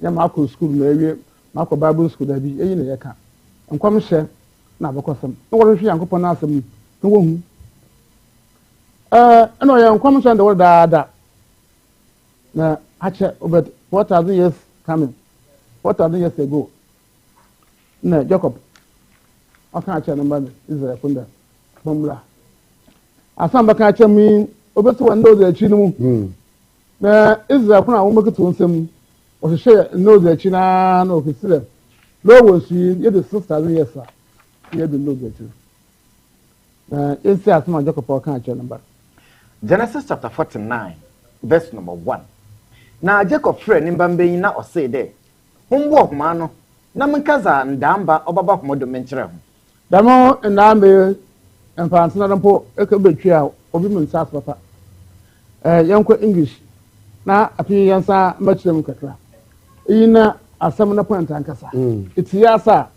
ya mako school na ewie mako bible school da bi eyi na yeka nkwam hye na abekosam no wo hwe yankopon na asem no wo hu no ya nkwam hye nda wo da na ache obet 4000 years coming 4000 years ago na Jacob aka ache na mba Israel kunda bomla asam baka ache mi obeto wanda o echi no mu na Israel kuna wo meketo nsem o hye no de echi na na ofisire no wo su ye de 6000 years ye de no de echi na esi asama Jacob aka ache na mba Genesis chapter 49 verse number 1. Na Jacob friend ni mbambe na o say there humbo okuma no na menkaza ndamba obaba komodo menkyere ho damo ndambe emfansina dampo ekebetwi a obi mensa papa yanko English na afi yansa machirem kakra ina asam na point ankasa itiyasa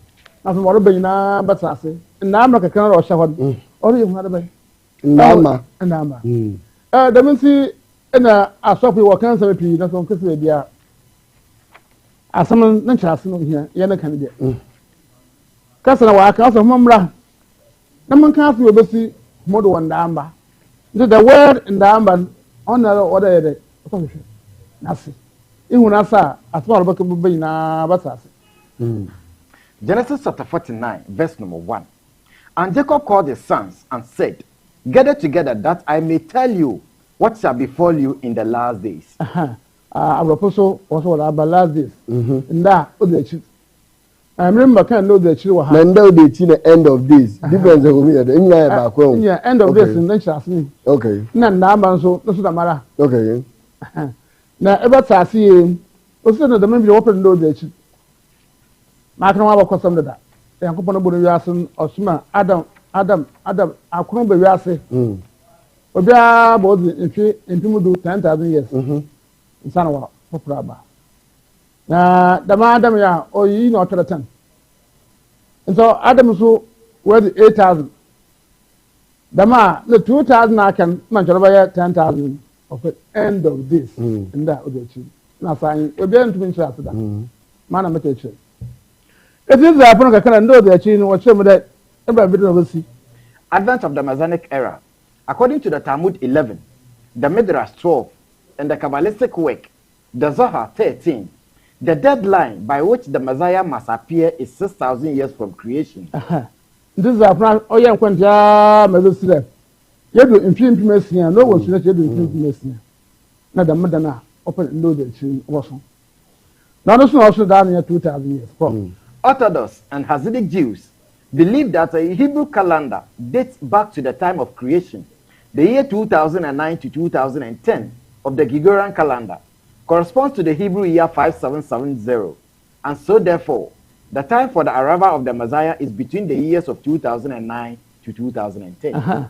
na so woro banyina batase ndamba kakra ro hye hod oro yemu hada bay ndamba daminsi ina asofi wo kansa bepi na so nkese bia asam na nkyase no hia ye na kan de kasa na wa aka so mmra na man kan so obesi modo wanda amba the word ndamba ona oda yede so hwe nasi ihu na sa asma ro baka bubai na batase Genesis chapter 49 verse number 1. And Jacob called his sons and said, gather together that I may tell you what shall befall you in the last days. Abraposo was what about last days. Nda o de chi. I remember kan no de chi wa ha. Nda o de chi the end of days. Difference of me the nya ba ko. Yeah, end of days in chance ni. Okay. Na nda so no so da mara. Okay. Na ebe taasi e o se no da me bi wo pen no de chi. Ma kan wa ba ko sam da. Yankopon bo no wiase osuma Adam akron be wiase. Obia bo di intimudu 10000 years. Insana wa popra ba na dama Adam ya o yi no tora 10 so Adam so with 8000 dama the 2000 akan man joroba ya 10000 of the end of this nda odechi na sai obia ntumi nchira asida mana meke chi it is the apon kakana ndo odechi ni wo chem da ebra video no basi Advent of the Messianic era. According to the Talmud 11, the Midrash 12, and the Kabbalistic work, the Zohar 13, the deadline by which the Messiah must appear is 6,000 years from creation. This is a plan. Oh, yeah, Quentia, Medicine. You do implementation, no one should do implementation. Not the Madonna, open no the chin also. Now, this also down here 2,000 years. Orthodox and Hasidic Jews believe that a Hebrew calendar dates back to the time of creation, the year 2009 to 2010. Of the Gregorian calendar corresponds to the Hebrew year 5770, and so therefore the time for the arrival of the Messiah is between the years of 2009 to 2010.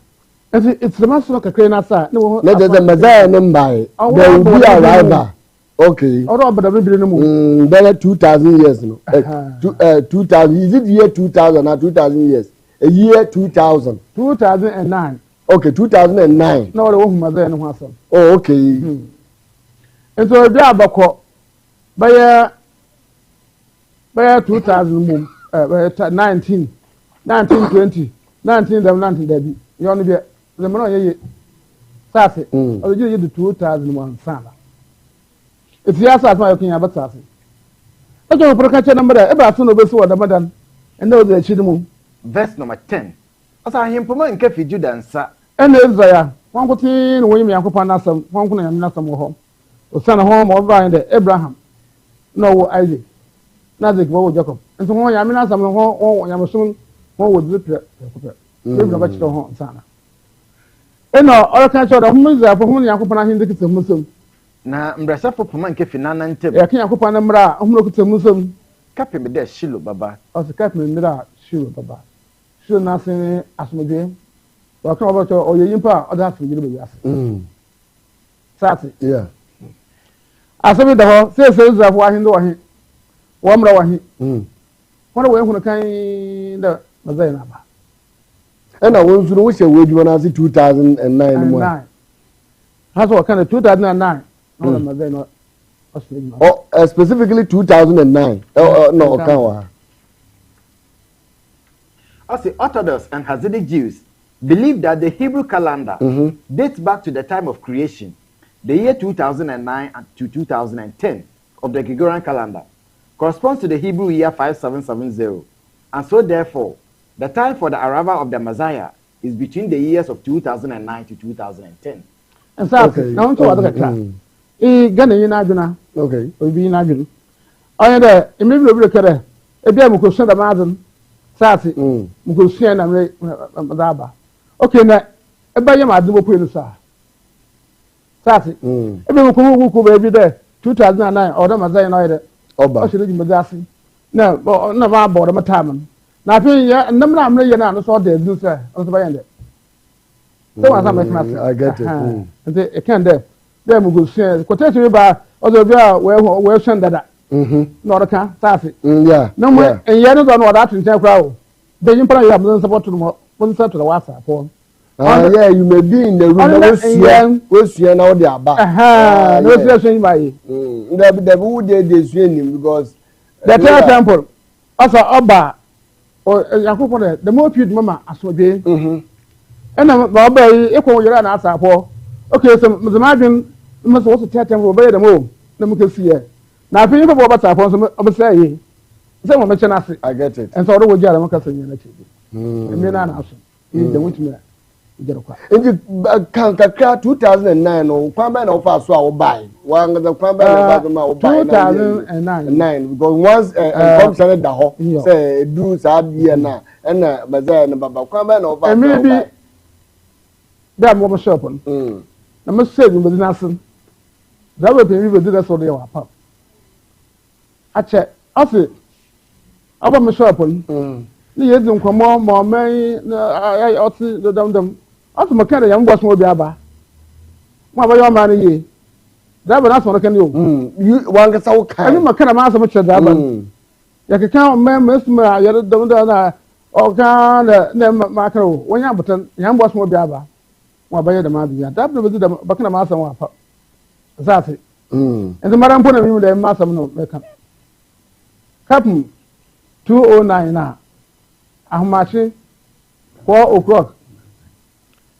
It's the master of Kakrenasa. No, the Messiah number. There will be arrival. Okay. Then 2000 years. No. 2000. Is it year 2000 or 2000 years? A year 2000. 2009. Okay, 2009. No, the woman mother and one son. Oh, okay. And so a job by 2000 19, 1920, 1919 Debbie. You only be the money. Sassy. Or you the 2001 sana. It's the answer my opinion about Sassy. I don't procure a number about soon over so the madam and know the children. Verse number 10. As I am promoting Kefi Judansa. And Israel, one could see when you are some, one could not some home. O son of home or Brian the Abraham. No, Isaac. Nothing for Jacob. And so I am not some home, I am soon, one would repair. Live the vegetable home, Sana. And no, all kinds of humans are for whom you are in the Muslim. Na mbrasa for Puman Kefi Nana and Tip. I can't open a mra, look at the Muslim. Captain me there, Shilo Baba. Or the captain mira, Shilo Baba. Should nothing as my game. Or come over to or your impa or that for you. Sassy. Yeah. I said the whole says of why he know him. One more. What away when I kind the Mazanaba. And I want to wish a wage when I see 2009. That's what kind of 2009. No, Mazano. Specifically 2009. No, okay. Also, Orthodox and Hasidic Jews believe that the Hebrew calendar dates back to the time of creation, the year 2009 to 2010 of the Gregorian calendar, corresponds to the Hebrew year 5770. And so, therefore, the time for the arrival of the Messiah is between the years of 2009 to 2010. And so, now to other time. Gana in Aduna. Okay, will be in Aduna. I had a immediately carry a beer Mukusan the Madden, Sati, Mukusian and Madaba. Okay, now a bayam I do put Sati, every Muku will be there 2009 or the Messiah. Oh, she didn't be no, no, I bought a time. Now, I think, yeah, and number I'm laying out, so they do, sir, on the way in there. So I get it. And they can't there. They will go share. Quotation about other where send that. Not a can, Sassy. Yeah. No more, and yet don't know that in San Crow. Then you probably have support to the one set to the WhatsApp. Yeah, you may be in the room. We'll see now they are back. Aha, no suggestion by you. The wood they swing him because the third temple, also Oba, or Yakupo, the more cute mamma, as well be. And I'm Bobby, equal your answer for. Okay, so the margin must also tell them obey the move. No one can see it. Now, if you have what's up, I'm saying, someone mentioned us. I get it. And so, what you are, I'm going to say, and then I'm also, the witch me. And you can't 2009 or Kwame of us will buy one of the Kwame 2009 because once comes at the home, say, do Sadia now, and Mazan about Kwame of us. Maybe that woman shop on. I must say, with nothing. That will be able to do that for the pub. I check. I see. I want my shop on. The years don't come more, may I ought to the dum. Also, my kind of young boss will be about. What about your money? That will not what I can do. You want to so kind. I'm a kind of master much of that. You can count members, my other don't or can macro. When you have young boss will be about. What about the mother? That will do the Bakana Master one. That's it. And the Madame put him with the master no make up. Captain 209 now. I'm marching 4 o'clock.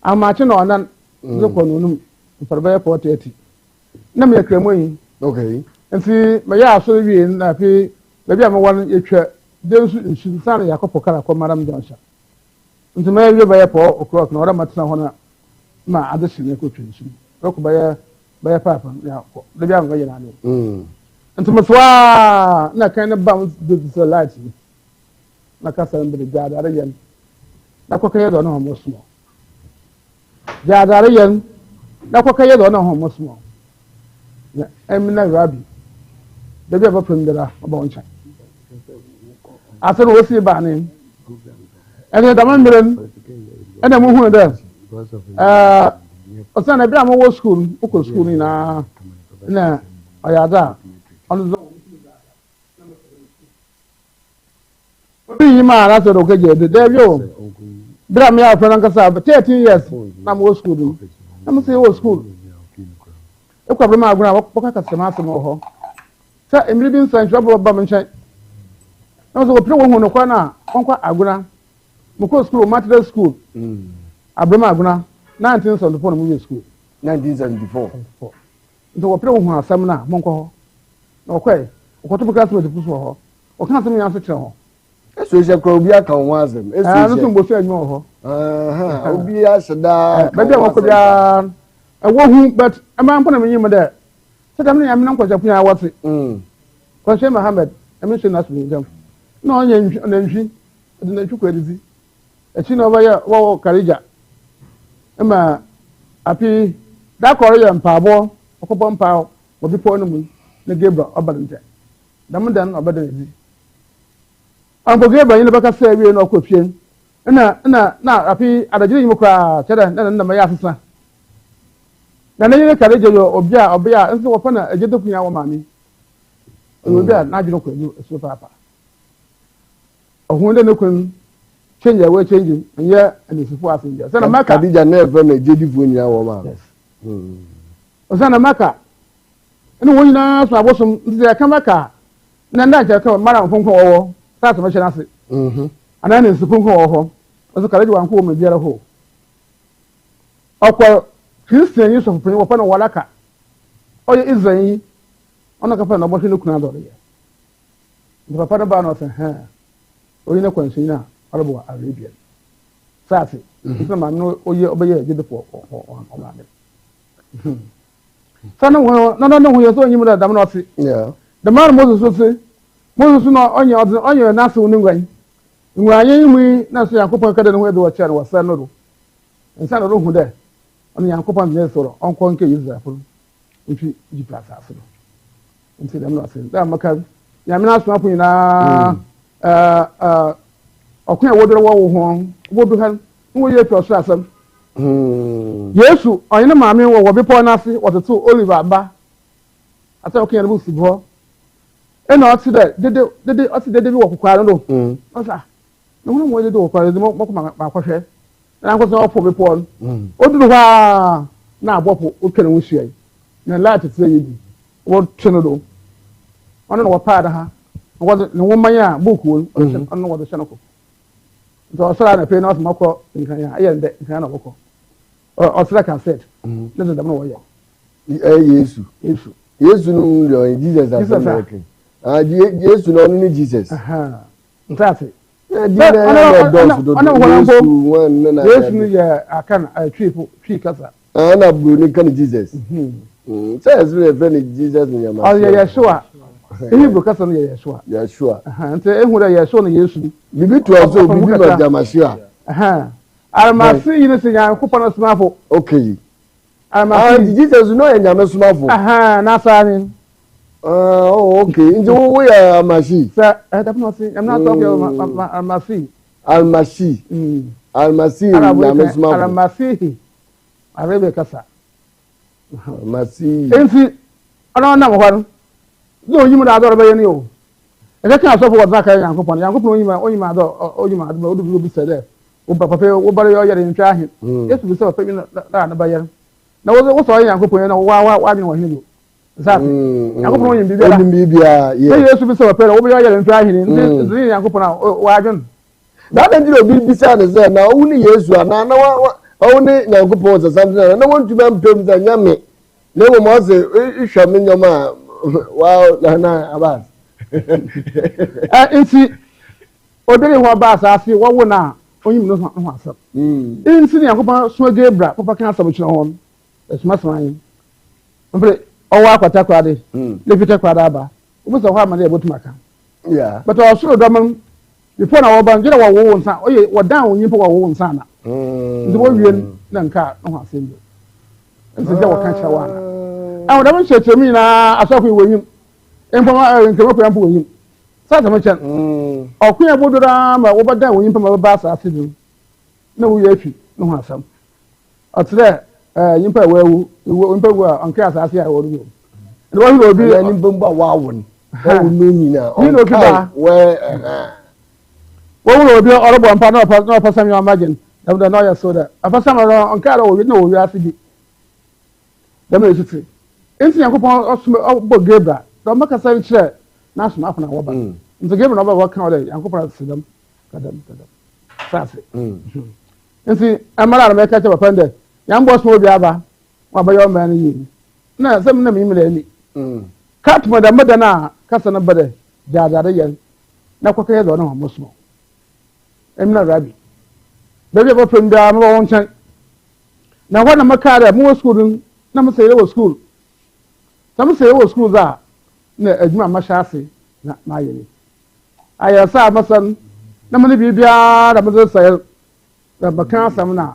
I'm marching on that. Look on for very 4:30. Now me a cremoy. Okay. And see, my yard so be in maybe I'm one each. Then she sang a couple of Madame Johnson. And to maybe by 4 o'clock, no matter ma other senior coaches. Look by a papa. Yeah, the young way. And to my na kind of bounce the lights. Like I said, the guard again. Like what I don't know how small. Guard again. Like what I don't know how small. Yeah, I'm not rabbi. The ever from the about I said, we'll see about him. And then the man, and then who there. Osan na bia mo wo school ni na oyada on zo obi yima na so do keje de yo bia me afro na nkasa 13 years na mo school ni na mo say wo school e kwa bema aguna boka kasema asemo ho sa emiri bin san shop ba me nchen na so opre wo hu no kwa na kwa aguna mo ko school material school Abraham Aguna, 1974 movie school. 1974. Nti wo pre wo hu asam na monko na okwe okoto class with pusu ho o kan asam yan so kire ho eso je kro obi aka won asam eso je no mbo fi anyo ho obi aseda ba bia wako bia wo hu but am pon na me yim de se dam na yam na nkwaja pu ya wate kwa Sheikh Mohammed am se na so jam na onye na nhwi de na twukwa dizi echi na oba ya wo karija Emma, api that Korean pabo, Okopon Pow, or before no the Gabriel Obadante. Damadan Obadan. Uncle Gabriel in the back of Savio no question. And now, api at a dream cry, Cheddar, and the Mayasa. Then you carry your obia, and so upon a gentleman our money. It will be a natural so papa. A wounded no change your way changing and yeah and it's for passenger. Sana maka dija never na jedi fu nya wo ma. Yes. Osana maka. ene wo nyina so abosom nti ka maka na nda je ka mara mfonko wo sa to mehye na se ana ne nsufonko wo ho so kaleji wanko me biara ho okwa Christian yi so fopin wo pa no walaka oye Israel yi ona ka pa no bo hwe no kuna do ye ndi papa no ba no se ha oyi na kwansu na arabo Arabia sase nti ma no oye obeye gidefo o ma me sana wo no ho yeso nyim da dam no se yeah the man Moses no onye na se wonu ngwan ngwan mu na so yakopon kada no ho e do cha no wasa no do nsa no hu de on yakopon ne soro onko nke Israel fo nti ji plaza so nti dam no se da maka ya me na so apo ina okun e wodoro wo ho wodu han wo ye to so asam Yesu onye na maame wo bepo na ase woteto Oliver ba ata okun ya bu sibo ena oti dede oti dede bi wo kwara no osa no ho mo dede wo kwara mo ma kwahwe na nko so opo bepo oduru ha na abopo okere wo hia na lati tse yi wo tweno do ono no wo paada ha wo ne wo manya boku ono wo do shanako so sara na pe na osmako nkan ya ayende nkan na boko osra ka said let them know why Yesu no Jesus as American Yesu no ni Jesus ntase Yesu ni ya akan tree kasa ana bro ni kan Jesus says we friend Jesus ni yama oh yeah sure Hebrew kasa no Yeshua nte ehura Yeshua no Yesu bibi to aso bibi no jamashia Almasi yini se Yankopon no smafo okay Almasi Jesus no enyame smafo na sani oh okay nje wo ya almasi sir that no say I'm not talking about almasi enyame smafo almasi arebe kasa almasi ensi ana na mo kwano no yimu da do be ni o e ka so for what ka Yankopon onyima do odu bi se de wo papa pe wo bare yo yare ntwa ahe Yesu bi se papa bi na ba yare na wo so Yankopon na wa bi no hinu zapi Yankopon onyim bibia ye Yesu bi se papa wo bi yo yare ntwa ahe ni Yankopon na wa adwen da da ndiro bi bisa na ze na wo ni Yesu ana na wo ni Yankopon za samdina na won tu ba mpem za nyame na wo mo ze ihwa me nyoma wow na abas enti odere ho ba asase wo wo na onyim no ho asam enti ne Yankopon so gebra papa kan asam chiro ho esuma sman mpre owa akwata kwade le fite kwada ba wo so ho amane ebotumaka yeah but osoro domam before na wo ban gere wo nsa oye wo dan onyin po wo nsa na ndi wo wie na nka ho asem enti je wo kan chawa na awo dam chechemi na asofo iwonyim empoma nkemo ko yampo wonyim sasa mechan okun ya bodora ma wo bada wonyim pa ma ba asase du na wo yafi no ho asam otre yimpa wawu yimpa wa anka asase ya wo do no wo no bi ni bomba wawon wo no nyina ni no kiba we wo no bi orobo mpa na pa sam yo imagine dem da no ya so da afasa ma no anka wo wi na wo wi asibi dem e sutri enti Yankopon obo gebra do maka sai kire na asoma afuna wo ba nti gebra no ba wo kan ole Yankopon sidam kadam sase enti amara na meka che papa nde yambo so obi aba wa ba yo man yi na sam na mi mele ni kat mo da mada na kasa na bade jadare yen na kwaka yedo na mo so emna rabi bebe bo penda mo won chan na wa na makare mo school na mo sey wo school sam sey wo school za na adwuma mashase na ayeni ayasa masan na mo bibia da mo sey da bakan sam na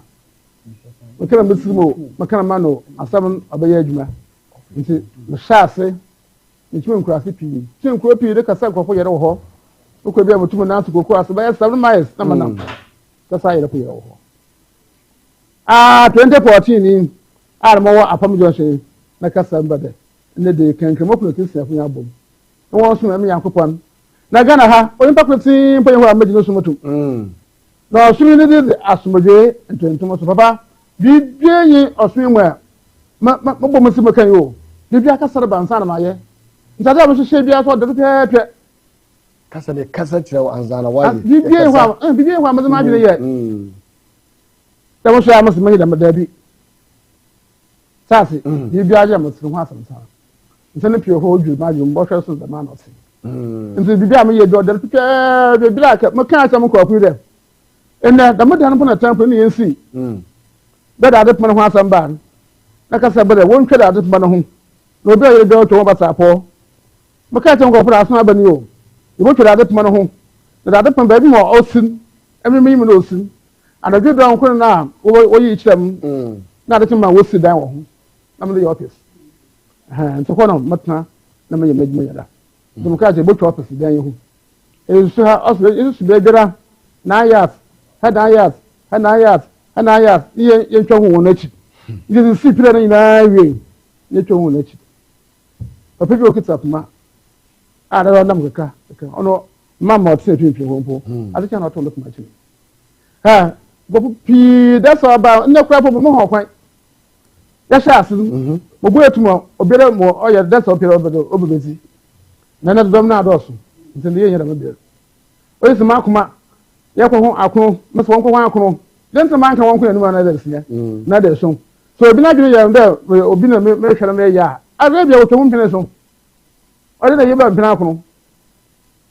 makana bisimo makana mano asam abaye adwuma nti mashase nti mo nkurase pi ti nkuro pi de kasa nkofo yere wo ho ukwe bia mutumu na ntu kokura so ba 7 miles na manam kasa yere ko yere wo ho 2014 ni armo wa apam jonse na kasa mbade ne de kankamo ko kisa fu ya bom no won so me Yankopon na gana ha oyin pakweti mpa yehu amaji no so mutu na osumi ne de asumje ntentomo so papa bi dwenyi osumi mwa ma bom si makan yo Bibi aka sare bansa na maye. Ntade abo hye bia so de pepe. Kasa de kasa kire anzana waye. Bibi ehwa amazama adwene ye. Da mo so ya mo da dabi. Sase, bibi aje mo sire ho asamsa. Ntane pie ho odwu ma ju mbo hwe so da ma no se. Nti bibi am ye do de pepe bibi aka mo kan asam ko apu de. Enne da mo da no na tempo ni yensi. Da da de pon ho asam ba. Na kasa bere won twa da de pon ho. No be ye do to bata po. Mo kan asam ko apu asan abani o. Ibo twa da de pon ho. Da de pon ba bi mo osin. Emi mi no osin. Anadwo do an na wo yi kyerem. Na de ma wo si dan wo ho. Na me the office. Nti ko no matna na me ye medjuma yada. Dum ka je botu office dan ye ho. Esu ha office esu be bera na yas, ha dan yas, ha na yas, ha na yas. Ye ntwa ho won achi. Ye si pire na ina wie. Ye twa ho won achi. Ope bi okita kuma. Ada na mkaka. Ono mama otse twinpi ho mpo. Ade cha na to ndo kuma achi. Go pi that's all about no crap mo ho kwan. Ya sha asu. Mo go etumo obere mo oye that's all period obebezi. Na na dom na adoso. Ntende ye nyera mabere. Oyi se makoma ya ko ho akono, mo so wonko ho akono. Dent man kan wonko anu na da sia. Na da so. So obi na dwene ya nda obi na me hwere na ya. Abe bia woto mpene so. Ode na ye ba mpene akono.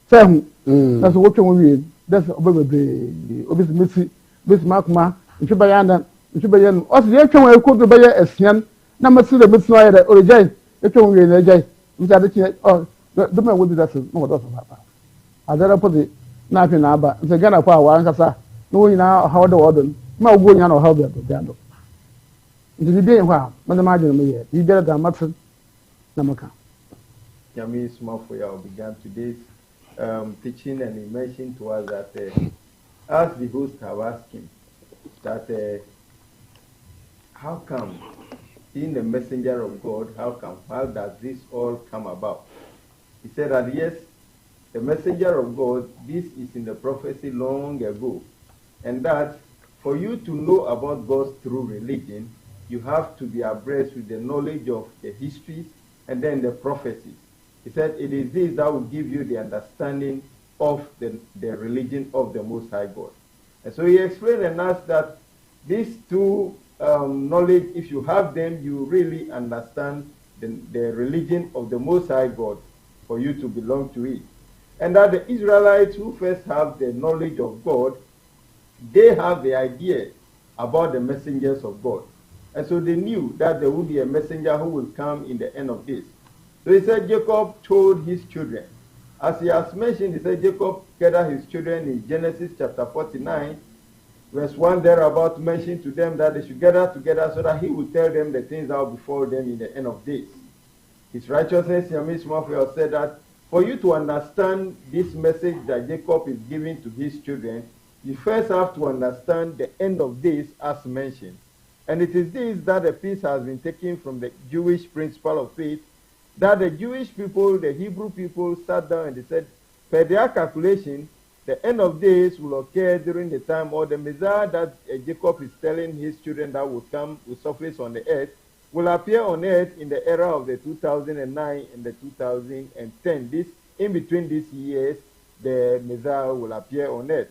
Sa hu. Na so woto wie. That's obebebe. Obi se meti bisi makoma ntwe bayanda ntwe bayan o se ye twon e ko do baye asian na masire meti no ayede orejai e twon wie na ejai nta de chi do ma wodi that no do so papa azara podi na afi na aba nse gana kwa wa nkasa no wo nyina ha wodo wodo ma wo nya na ha obi do biando nti bi bien kwa ma ma adwene me ye bi bere da matse na maka Yami Smafoya began today's teaching, and he mentioned to us that as the host have asked him that how come being the messenger of God, how does this all come about? He said that yes, the messenger of God, this is in the prophecy long ago, and that for you to know about God's true religion, you have to be abreast with the knowledge of the histories and then the prophecies. He said it is this that will give you the understanding of the religion of the Most High God. And so he explained and asked that these two knowledge, if you have them, you really understand the religion of the Most High God for you to belong to it. And that the Israelites who first have the knowledge of God, they have the idea about the messengers of God. And so they knew that there would be a messenger who will come in the end of this. So he said Jacob told his children. As he has mentioned, he said Jacob gathered his children in Genesis chapter 49, verse 1 thereabout, mentioned to them that they should gather together so that he would tell them the things that will befall them in the end of days. His righteousness, Yami Smafoya, said that for you to understand this message that Jacob is giving to his children, you first have to understand the end of days as mentioned. And it is this that the piece has been taken from the Jewish principle of faith, that the Jewish people, the Hebrew people, sat down and they said, per their calculation, the end of days will occur during the time, or the Messiah that Jacob is telling his children that will come, will surface on the earth, will appear on earth in the era of the 2009 and the 2010. This, in between these years, the Messiah will appear on earth.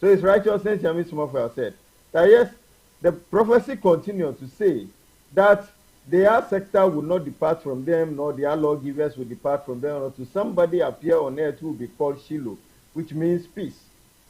So his righteousness, Yami Smafoya, said that yes, the prophecy continues to say that their sector will not depart from them, nor their lawgivers will depart from them, or to somebody appear on earth who will be called Shiloh, which means peace.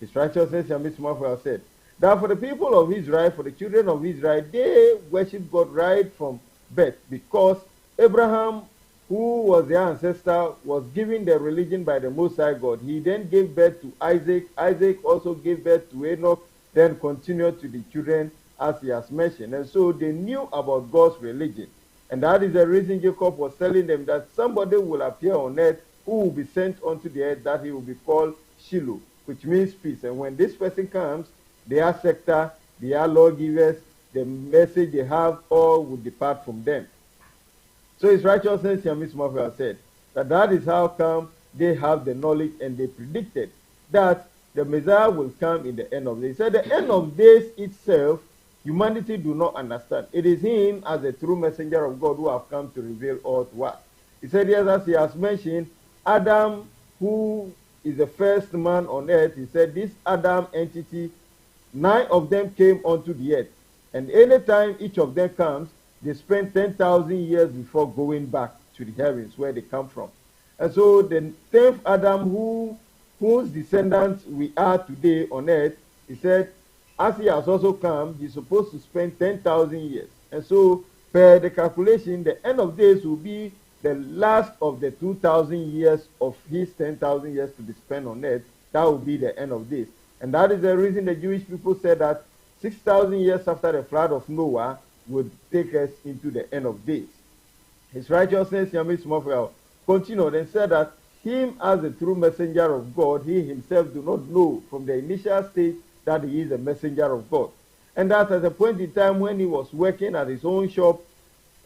His righteousness, Yami Smafoya, said that for the people of Israel, for the children of Israel, they worship God right from birth, because Abraham, who was their ancestor, was given the religion by the Most High God. He then gave birth to Isaac. Isaac also gave birth to Enoch, then continued to the children as he has mentioned. And so they knew about God's religion. And that is the reason Jacob was telling them that somebody will appear on earth who will be sent onto the earth, that he will be called Shiloh, which means peace. And when this person comes, their sector, their lawgivers, the message they have, all will depart from them. So his righteousness, Yami Smafoya, said that is how come they have the knowledge, and they predicted that the Messiah will come in the end of days. He said the end of days itself humanity do not understand. It is him as a true messenger of God who have come to reveal all to us. He said, yes, as he has mentioned, Adam, who is the first man on earth, he said, this Adam entity, 9 of them came onto the earth. And anytime each of them comes, they spend 10,000 years before going back to the heavens where they come from. And so the 10th Adam, whose descendants we are today on earth, he said, as he has also come, he's supposed to spend 10,000 years. And so, per the calculation, the end of days will be the last of the 2,000 years of his 10,000 years to be spent on earth. That will be the end of days. And that is the reason the Jewish people said that 6,000 years after the flood of Noah would take us into the end of days. His righteousness, Yami Smofel, continued and said that him as the true messenger of God, he himself do not know from the initial state that he is a messenger of God. And that at a point in time when he was working at his own shop,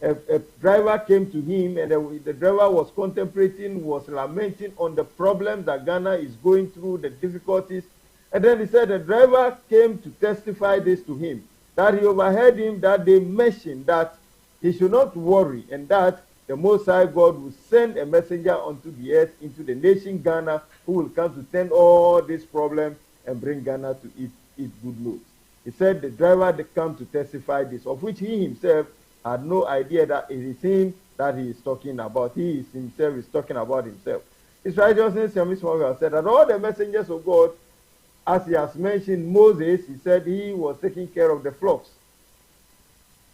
a driver came to him, and the driver was contemplating, was lamenting on the problems that Ghana is going through, the difficulties. And then he said the driver came to testify this to him, that he overheard him, that they mentioned that he should not worry, and that the Most High God will send a messenger onto the earth, into the nation Ghana, who will come to tend all these problems and bring Ghana to eat good loads. He said the driver had come to testify this, of which he himself had no idea that it is him that he is talking about. He himself is talking about himself. His righteousness, Yami Smogel, said that all the messengers of God, as he has mentioned Moses, he said he was taking care of the flocks.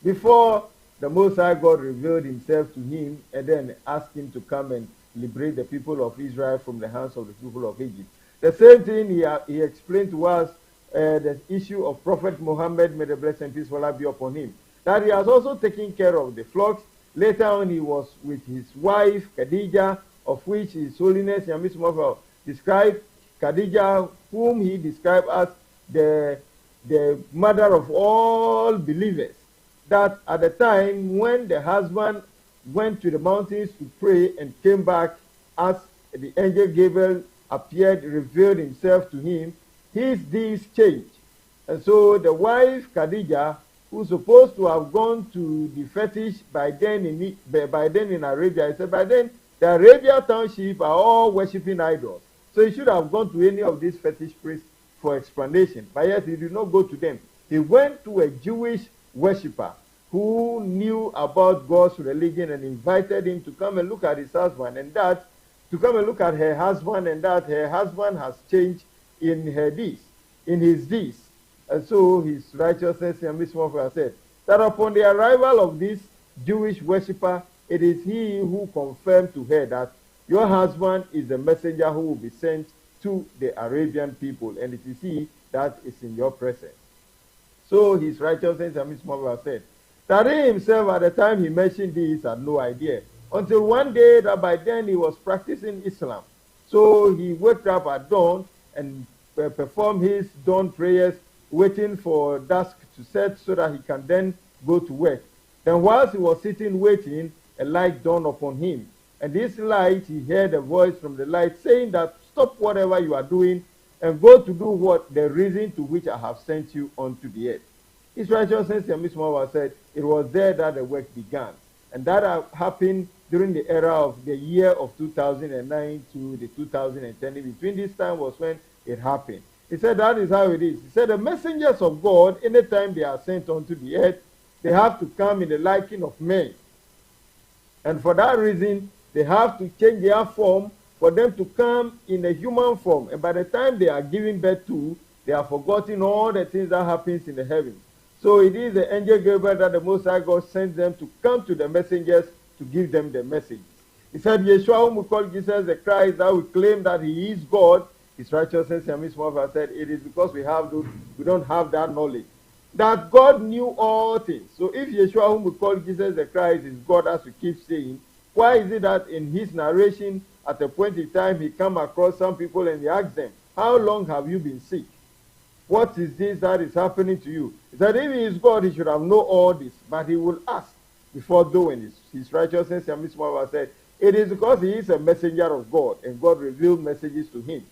Before the Most High God revealed himself to him and then asked him to come and liberate the people of Israel from the hands of the people of Egypt. The same thing he explained to us, the issue of Prophet Muhammad, may the blessing and peace of Allah be upon him, that he has also taken care of the flocks. Later on, he was with his wife, Khadija, of which His Holiness Yamis Mofel described Khadija, whom he described as the mother of all believers. That at the time when the husband went to the mountains to pray and came back, as the angel Gabriel appeared, revealed himself to him, his deeds changed. And so the wife, Khadija, who's supposed to have gone to the fetish by then in Arabia, he said by then the Arabia township are all worshipping idols. So he should have gone to any of these fetish priests for explanation. But yet he did not go to them. He went to a Jewish worshipper who knew about God's religion and invited him to come and look at his husband, and that to come and look at her husband, and that her husband has changed in his deeds. And so his righteousness, and Miss Moffa said, that upon the arrival of this Jewish worshipper, it is he who confirmed to her that your husband is the messenger who will be sent to the Arabian people, and it is he that is in your presence. So his righteousness, and Miss Moffa said, that he himself at the time he mentioned this had no idea, until one day that by then he was practicing Islam. So he woke up at dawn and performed his dawn prayers, waiting for dusk to set so that he can then go to work. Then whilst he was sitting waiting, a light dawned upon him. And this light, he heard a voice from the light saying that stop whatever you are doing and go to do what the reason to which I have sent you onto the earth. His righteousness, and Miss Mawa said, it was there that the work began. And that happened during the era of the year of 2009 to the 2010. In between this time was when it happened. He said that is how it is. He said the messengers of God, anytime they are sent onto the earth, they have to come in the liking of men. And for that reason, they have to change their form for them to come in a human form. And by the time they are giving birth to, they have forgotten all the things that happens in the heavens. So it is the angel Gabriel that the Most High God sends them to come to the messengers to give them the message. He said, Yeshua, whom we call Jesus the Christ, that we claim that he is God. His righteousness, and Miss Mother said, it is because we don't have that knowledge. That God knew all things. So if Yeshua, whom we call Jesus the Christ, is God, as we keep saying, why is it that in his narration, at a point in time, he come across some people and he asked them, how long have you been sick? What is this that is happening to you? He said, if he is God, he should have known all this, but he will ask before doing this. His righteousness, and Miss Mother said, it is because he is a messenger of God, and God revealed messages to him.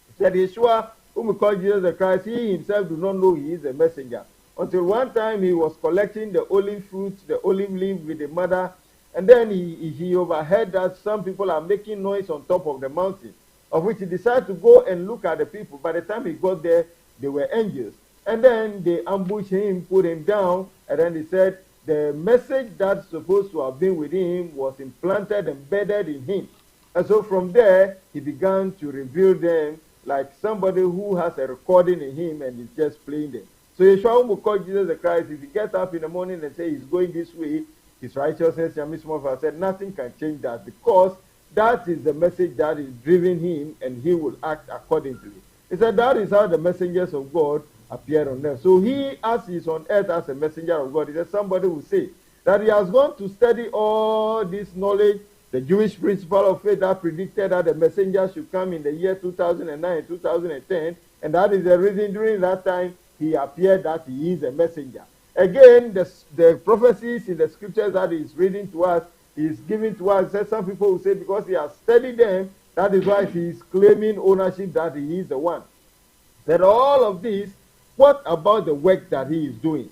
He said, Yeshua, whom we call Jesus the Christ, he himself do not know he is a messenger. until one time he was collecting the olive fruit, the olive leaf with the mother, and then he overheard that some people are making noise on top of the mountain, of which he decided to go and look at the people. By the time he got there, they were angels. And then they ambushed him, put him down, and then they said the message that's supposed to have been with him was implanted, embedded in him. And so from there, he began to reveal them like somebody who has a recording in him and is just playing them. So Yeshua will call Jesus Christ. If he gets up in the morning and say he's going this way, his righteousness, Yamismofa said, nothing can change that, because that is the message that is driving him, and he will act accordingly. He said that is how the messengers of God appear on earth. So he, as he is on earth as a messenger of God, he said somebody will say that he has gone to study all this knowledge, the Jewish principle of faith that predicted that the messenger should come in the year 2009, 2010, and that is the reason during that time he appeared that he is a messenger. Again, the prophecies in the scriptures that he is reading to us, he is giving to us, said some people will say because he has studied them, that is why he is claiming ownership that he is the one. That all of this, what about the work that he is doing?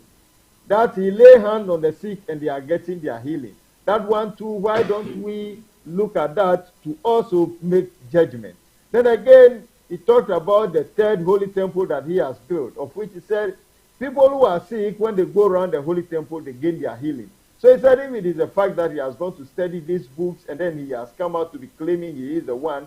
That he lay hand on the sick and they are getting their healing. That one too, why don't we look at that to also make judgment? Then again, he talked about the third holy temple that he has built, of which he said, people who are sick, when they go around the holy temple, they gain their healing. So he said, if it is the fact that he has gone to study these books and then he has come out to be claiming he is the one,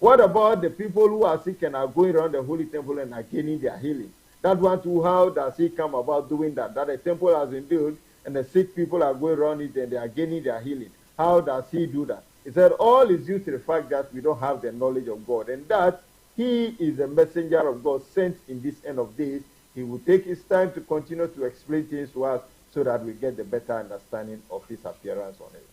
what about the people who are sick and are going around the holy temple and are gaining their healing? That one too, how does he come about doing that? That a temple has been built and the sick people are going around it and they are gaining their healing. How does he do that? He said, all is due to the fact that we don't have the knowledge of God, and that he is a messenger of God sent in this end of days. He will take his time to continue to explain things to us so that we get the better understanding of his appearance on it.